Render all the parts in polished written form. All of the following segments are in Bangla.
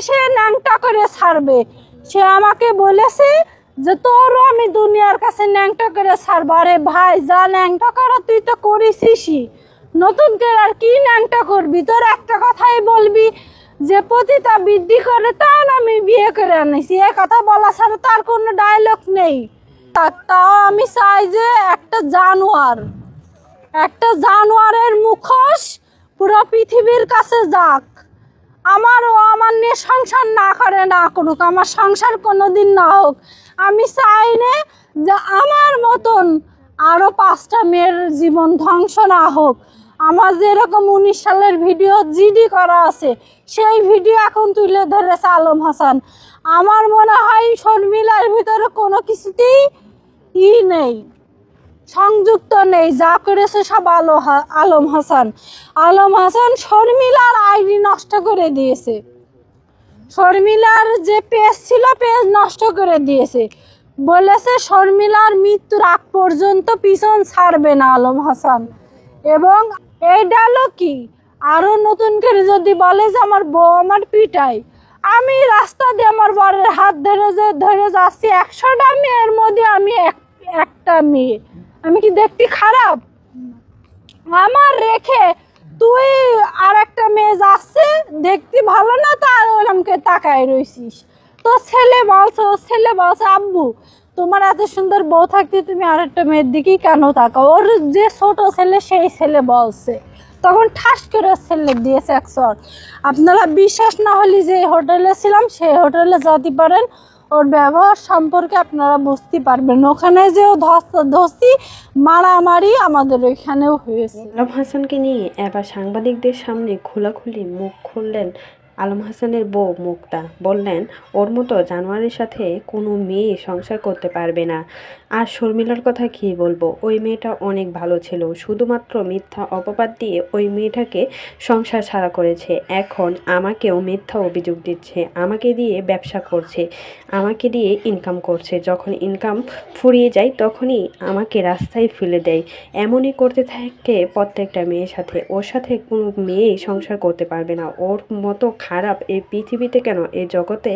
সে ন্যাংটা করে ছাড়বে। সে আমাকে বলেছে যে তোরও আমি দুনিয়ার কাছে ন্যাংটা করে ছাড়বো। আরে ভাই, যা ন্যাংটা করা তুই তো করেছিসই, নতুন করে আর কি ন্যাংটা করবি? তোর একটা কথাই বলবি যে পতিতা বৃদ্ধি করে তার আমি বিয়ে করে আনিছি, এ কথা বলা ছাড়া তার কোনো ডায়লগ নেই। তাও আমি চাই যে একটা জানোয়ারের মুখোশ পুরো পৃথিবীর কাছে যাক। আমার নিয়ে সংসার না করে না করুক, আমার সংসার কোনোদিন না হোক। আমি চাই না যে আমার মতন আরো 5টা মেয়ের জীবন ধ্বংস না হোক। আমার যেরকম 19 সালের ভিডিও জিডি করা আছে, সেই ভিডিও এখন তুলে ধরেছে আলম হাসান। আমার মনে হয় শর্মিলার ভিতরে কোনো কিছুতেই নেই, সংযুক্ত নেই, যা করেছে সব আলম হাসান। আলম হাসান শর্মিলার আইডি নষ্ট করে দিয়েছে, শর্মিলার যে পেজ ছিল পেজ নষ্ট করে দিয়েছে। বলেছে শর্মিলার মৃত্যুর আগ পর্যন্ত পিছন ছাড়বে না আলম হাসান। এবং এই ডায়লগ কি আরো নতুন করে যদি বলে যে আমার বউ আমার পিটাই, আমি রাস্তা দিয়ে আমার বরের হাত ধরে যাচ্ছি, 100টা মেয়ের মধ্যে আমি একটা মেয়ে, আমি কি দেখতে খারাপ? আমার রেখে তুই আর একটা মেয়ে যাচ্ছে, দেখতে ভালো না, তার ওরমকে তাকায় রইছিস। তো ছেলে বলছে আব্বু তোমার এত সুন্দর বউ থাকতে তুমি আর একটা মেয়ের দিকেই কেন তাকাও? ওর যে ছোট ছেলে সেই ছেলে বলছে, তখন ঠাস করে ছেলে দিয়েছে এক চর। আপনারা বিশ্বাস না হলে যে হোটেলে ছিলাম সেই হোটেলে যেতে পারেন, ওর ব্যবহার সম্পর্কে আপনারা বুঝতে পারবেন। ওখানে যে ধস্তি মারামারি আমাদের ওইখানেও হয়েছে। আলম হাসানকে নিয়ে এবার সাংবাদিকদের সামনে খোলাখুলি মুখ খুললেন আলম হাসানের বউ মুক্তা। বললেন ওর মতো জানোয়ারের সাথে কোনো মেয়ে সংসার করতে পারবে না। আর শর্মিলার কথা কী বলবো, ওই মেয়েটা অনেক ভালো ছিল, শুধুমাত্র মিথ্যা অপবাদ দিয়ে ওই মেয়েটাকে সংসার ছাড়া করেছে। এখন আমাকেও মিথ্যা অভিযোগ দিচ্ছে, আমাকে দিয়ে ব্যবসা করছে, আমাকে দিয়ে ইনকাম করছে। যখন ইনকাম ফুরিয়ে যায় তখনই আমাকে রাস্তায় ফেলে দেয়। এমনই করতে থাকে প্রত্যেকটা মেয়ের সাথে। ওর সাথে কোনো মেয়েই সংসার করতে পারবে না। ওর মতো খারাপ এই পৃথিবীতে কেন, এই জগতে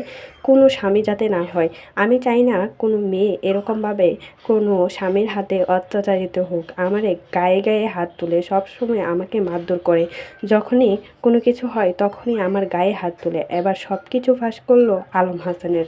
কোনো স্বামী যাতে না হয়। আমি চাই না কোনো মেয়ে এরকমভাবে কোনো স্বামীর হাতে অত্যাচারিত হোক। আমারে গায়ে গায়ে হাত তুলে সবসময় আমাকে মারধর করে, যখনই কোনো কিছু হয় তখনই আমার গায়ে হাত তুলে। এবার সব কিছু ফাঁস করলো আলম হাসানের।